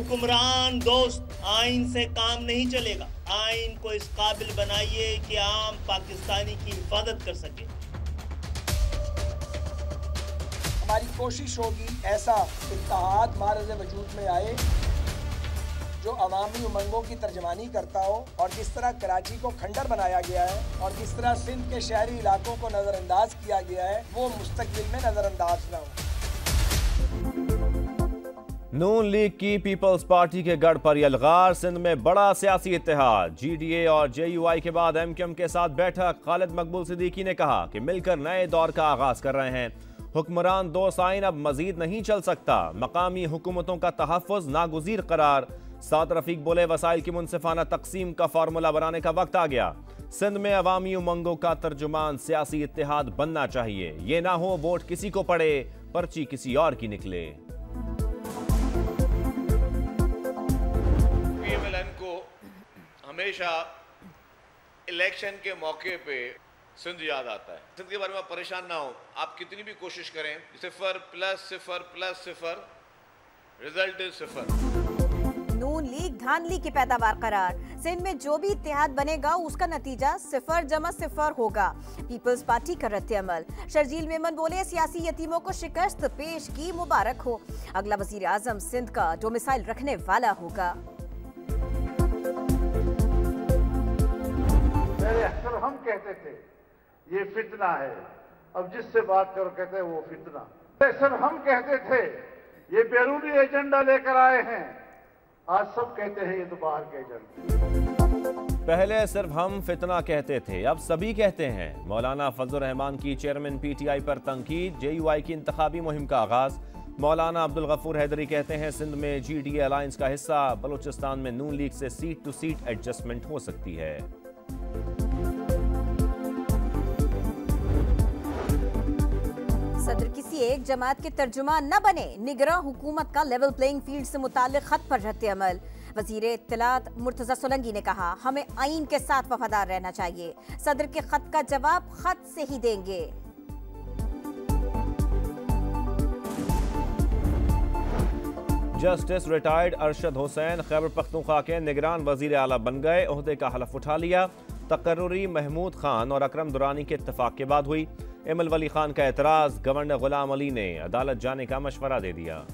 हुक्मरान दोस्त, आइन से काम नहीं चलेगा। आइन को इस काबिल बनाइए कि आम पाकिस्तानी की हिफाजत कर सके। हमारी कोशिश होगी ऐसा इत्तेहाद मारज़ वजूद में आए जो अवामी उमंगों की तर्जमानी करता हो, और जिस तरह कराची को खंडर बनाया गया है और जिस तरह सिंध के शहरी इलाकों को नज़रअंदाज किया गया है वो मुस्तकबिल में नज़रअंदाज न हो। नून लीग की पीपल्स पार्टी के गढ़ पर यलगार, सिंध में बड़ा सियासी इत्तेहाद। GDA और JUI के बाद MQM के साथ बैठक। खालिद मकबूल सिद्दीकी ने कहा कि मिलकर नए दौर का आगाज कर रहे हैं। हुक्मरान दोस्त आइन अब मजीद नहीं चल सकता। मकामी हुकूमतों का तहफ़्फ़ुज़ नागुज़ीर करार। साद रफीक बोले वसाइल की मुनसिफाना तकसीम का फार्मूला बनाने का वक्त आ गया। सिंध में अवामी उमंगों का तर्जुमान सियासी इत्तेहाद बनना चाहिए। ये ना हो वोट किसी को पड़े, पर्ची किसी और की निकले। PMLN को हमेशा इलेक्शन के मौके पे सिंध याद आता है। सिंध के बारे में परेशान ना हो, आप कितनी भी कोशिश करें, 0 + 0 + 0 रिजल्ट इज 0। नून लीग धांधली की पैदावार करार। सिंध में जो भी इत्तेहाद बनेगा उसका नतीजा 0 + 0 होगा। पीपल्स पार्टी का रद्द-ए-अमल। शर्जील मेमन बोले सियासी यतीमों को शिकस्त पेश की मुबारक हो। अगला वजीर आजम सिंध का डोमिसाइल रखने वाला होगा। पहले अक्सर हम कहते थे ये फितना है, अब जिससे बात करो कहते हैं वो फितना। अक्सर हम कहते थे ये बैरूनी एजेंडा लेकर आए हैं, आज सब कहते हैं ये तो बाहर के एजेंडा। पहले सिर्फ हम फितना कहते थे, अब सभी कहते हैं। मौलाना फजलुर रहमान की चेयरमैन PTI पर तंकीद। JUI की इंतखाबी मुहिम का आगाज। मौलाना अब्दुल गफूर हैदरी कहते हैं सिंध में GDA अलायंस का हिस्सा। बलूचिस्तान में नून लीग से सीट टू सीट एडजस्टमेंट हो सकती है। सदर किसी एक जमात के तर्जुमान न बने। निगरां हुकूमत का लेवल प्लेइंग फील्ड से मुताल्लिक खत पर रद्द-ए-अमल। वजीर इत्तलात मुर्तजा सोलंकी ने कहा हमें आइन के साथ वफादार रहना चाहिए। सदर के खत का जवाब खत से ही देंगे। जस्टिस रिटायर्ड अरशद हुसैन खैबर पख्तूनख्वा के निगरान वजीर आला बन गए। ओहदे का हलफ उठा लिया। तकर्रुरी महमूद खान और अकरम दुरानी के इत्तेफाक के बाद हुई। इमल वली खान का एतराज। गवर्नर गुलाम अली ने अदालत जाने का मशवरा दे दिया।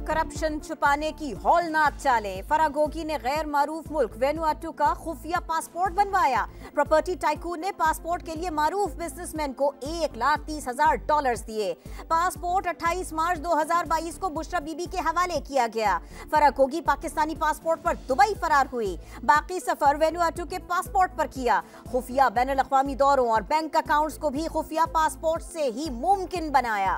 करप्शन छुपाने की हौलनाक चालें। फरागोगी ने गैर मारूफ मुल्क वेनुआटू का खुफिया पासपोर्ट बनवाया। प्रॉपर्टी टाइकून ने पासपोर्ट के लिए मारूफ बिजनेसमैन को $1,30,000 दिए। पासपोर्ट 28 मार्च 2022 को बुशरा बीबी के हवाले किया गया। फरागोगी पाकिस्तानी पासपोर्ट पर दुबई फरार हुई। बाकी सफर वेनुआटू के पासपोर्ट पर किया। खुफिया बैनुल अक़वामी दौरों और बैंक अकाउंट्स को भी खुफिया पासपोर्ट से ही मुमकिन बनाया।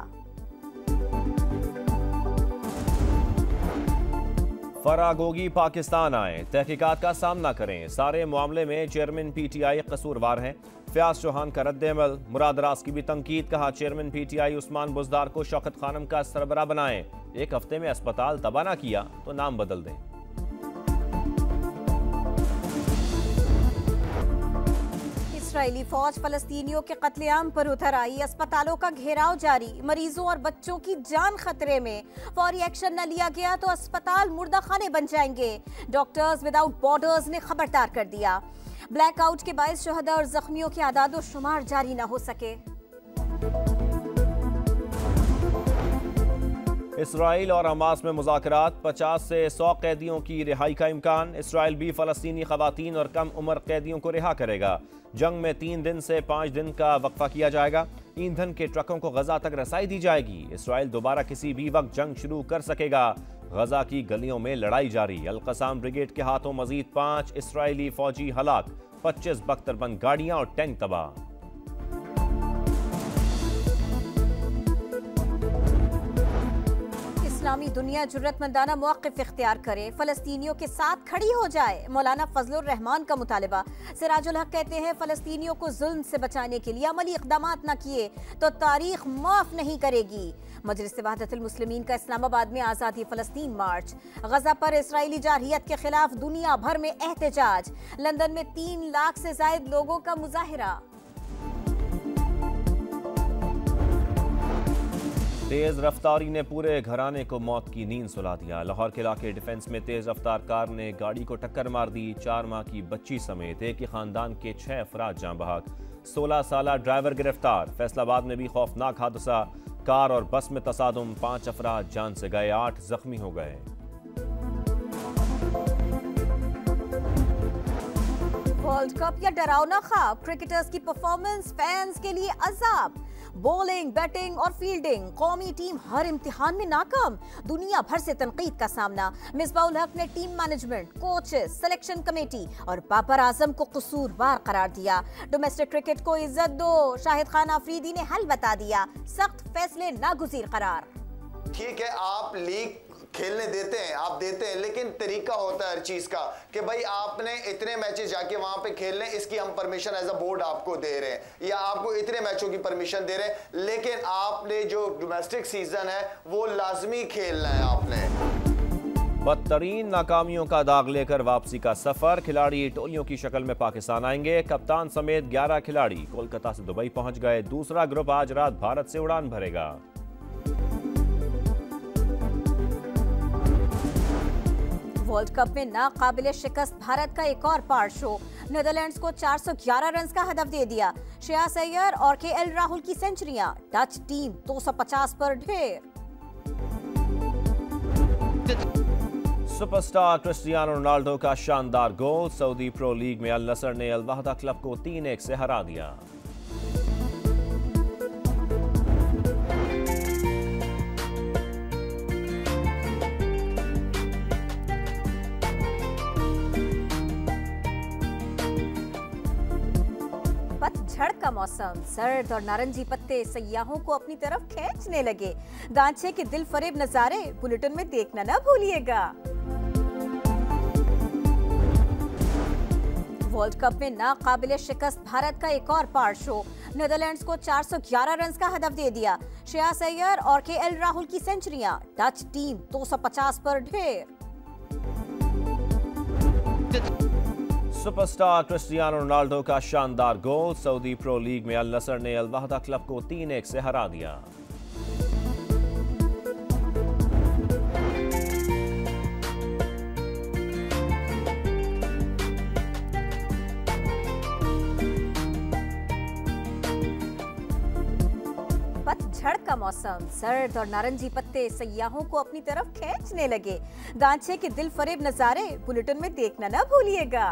फरागोगी पाकिस्तान आए, तहकीकात का सामना करें। सारे मामले में चेयरमैन PTI कसूरवार हैं। फयाज चौहान का रद्द-ए-अमल। मुराद रास की भी तंकीद। कहा चेयरमैन PTI उस्मान बुजदार को शौकत खानम का सरबराह बनाएं। एक हफ्ते में अस्पताल तबाह ना किया तो नाम बदल दें। इस्राएली फौज फलस्तीनियों के कत्लेआम पर उतर आई। अस्पतालों का घेराव जारी। मरीजों और बच्चों की जान खतरे में। फौरी एक्शन न लिया गया तो अस्पताल मुर्दा खाने बन जाएंगे। डॉक्टर्स विदाउट बॉर्डर्स ने खबरदार कर दिया। ब्लैकआउट के बायस शहदा और जख्मियों के आदादो शुमार जारी न हो सके। इसराइल और हमास में मुज़ाकरात। 50 से 100 कैदियों की रिहाई का इम्कान। इसराइल भी फ़लस्तीनी ख़वातीन और कम उम्र कैदियों को रिहा करेगा। जंग में 3 दिन से 5 दिन का वक्फा किया जाएगा। ईंधन के ट्रकों को गजा तक रसाई दी जाएगी। इसराइल दोबारा किसी भी वक्त जंग शुरू कर सकेगा। गजा की गलियों में लड़ाई जारी। अल-क़साम ब्रिगेड के हाथों मजीद 5 इसराइली फौजी हलाक। 25 बख्तरबंद गाड़ियां और टैंक तबाह। इस्लामी दुनिया जुर्रतमंदाना मौक़िफ़ इख्तियार करे। फ़लस्तीनियों के साथ खड़ी हो जाए। मौलाना फजलुर रहमान का मुतालबा। सिराजुल हक कहते हैं फ़लस्तीनियों को जुल्म से बचाने के लिए अमली इक़दामात न किए तो तारीख माफ़ नहीं करेगी। मजलिस वहदतुल मुस्लिमीन का इस्लामाबाद में आज़ादी फ़लस्तीन मार्च। गजा पर इसराइली जारहियत के खिलाफ दुनिया भर में एहतजाज। लंदन में 3 लाख से ज़ायद लोगों का मुजाहिरा। तेज रफ्तारी ने पूरे घराने को मौत की नींद सुला दिया। लाहौर के इलाके डिफेंस में तेज रफ्तार कार ने गाड़ी को टक्कर मार दी। 4 माह की बच्ची समेत एक ही खानदान के 6 अफराद जान बहक। 16 साला ड्राइवर गिरफ्तार। फैसलाबाद में भी खौफनाक हादसा, कार और बस में तसादुम, 5 अफराद जान से गए, 8 जख्मी हो गए। वर्ल्ड कप या डरावना ख्वाब, क्रिकेटर्स की परफॉर्मेंस फैंस के लिए अजाब। बॉलिंग, बैटिंग और फील्डिंग, कौमी टीम हर इम्तिहान में नाकाम। दुनिया भर से तनकीद का सामना। मिसबाउल हक ने team management, coaches, selection committee और बाबर आजम को कसूरवार करार दिया। डोमेस्टिक क्रिकेट को इज्जत दो, शाहिद खान आफरीदी ने हल बता दिया। सख्त फैसले नागुज़ीर करार। ठीक है, आप लीग खेलने देते हैं, आप देते हैं, लेकिन तरीका होता है हर चीज का कि भाई आपने इतने मैचेस जाके वहां पे खेलने, इसकी हम परमिशन एज अ बोर्ड आपको दे रहे हैं या आपको इतने मैचों की परमिशन दे रहे हैं, लेकिन आपने जो डोमेस्टिक सीजन है वो लाजमी खेलना है आपने। बदतरीन नाकामियों का दाग लेकर वापसी का सफर, खिलाड़ी टोलियों की शक्ल में पाकिस्तान आएंगे। कप्तान समेत 11 खिलाड़ी कोलकाता से दुबई पहुंच गए। दूसरा ग्रुप आज रात भारत से उड़ान भरेगा। वर्ल्ड कप में नाकाबिले शिकस्त भारत का एक और पार शो। नीदरलैंड्स को 411 रन का हदफ दे दिया। श्रेयस अय्यर और केएल राहुल की सेंचुरियां। डच टीम 250 पर ढेर। सुपरस्टार क्रिस्टियानो रोनाल्डो का शानदार गोल। सऊदी प्रो लीग में अल नसर ने अल वहदा क्लब को 3-1 से हरा दिया। पतझड़ का मौसम, सर्द और नारंगी पत्ते सयाहों को अपनी तरफ खींचने लगे। गांचे के दिल फरेब नजारे बुलेटिन में देखना ना भूलिएगा। वर्ल्ड कप में नाकाबिले शिकस्त भारत का एक और पार शो। नीदरलैंड्स को 411 रन का हदफ दे दिया। श्रेयस अय्यर और केएल राहुल की सेंचुरियां। डच टीम 250 पर ढेर। सुपरस्टार क्रिस्टियानो रोनाल्डो का शानदार गोल। सऊदी प्रो लीग में अल नसर ने अल वहदा क्लब को 3-1 से हरा दिया। पतझड़ का मौसम, सर्द और नारंगी पत्ते सयाहों को अपनी तरफ खींचने लगे। गांचे के दिल फरेब नजारे बुलेटिन में देखना ना भूलिएगा।